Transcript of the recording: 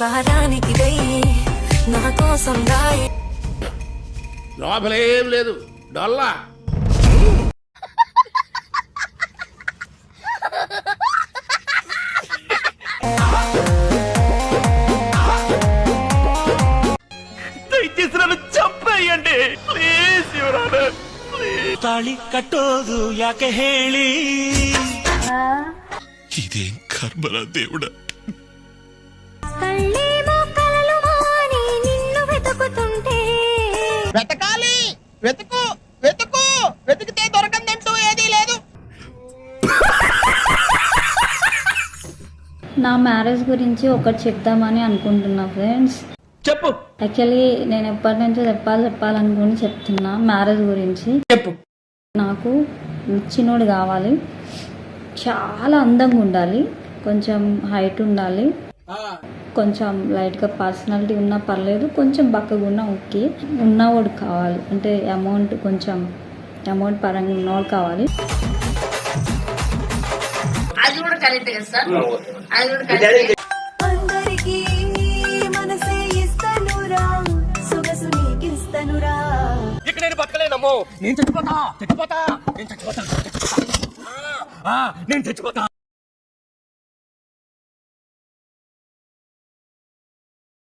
పాదానికి నా కోసం లోపలేం లేదు డొల్లా. దయచేసి నన్ను చంపేయండి ప్లీజ్ యువరానర్. ತಾಳಿ ಕಟ್ಟೋದು ಯಾಕೆ ಹೇಳಿ ఇదేం కర్మల దేవుడా. వెతకాలి, వెతుకు వెతుకు, వెతికితే దొరకందంటూ ఏదీ లేదు. నా మ్యారేజ్ గురించి ఒకటి చెప్దామని అనుకుంటున్నా ఫ్రెండ్స్. చెప్పు. యాక్చువల్లీ నేను ఎప్పటి నుంచో చెప్పాలనుకుని చెప్తున్నా మ్యారేజ్ గురించి. చెప్పు. నాకు నచ్చినోడు కావాలి, చాలా అందంగా ఉండాలి, కొంచెం హైట్ ఉండాలి, కొంచెం లైట్గా పర్సనాలిటీ ఉన్నా పర్లేదు, కొంచెం బక్కగా ఉన్నా ఓకే, ఉన్నవాడు కావాలి. అంటే కొంచెం అమౌంట్ పరంగా ఉన్నవాడు కావాలి. అందరికీ మనసే ఇస్తానురా, సొగసు నీకిస్తానురా. ఇక్కడ నేను బతకలేనమ్మో, నేను చచ్చిపోతా నేను చచ్చిపోతా నేను చచ్చిపోతా.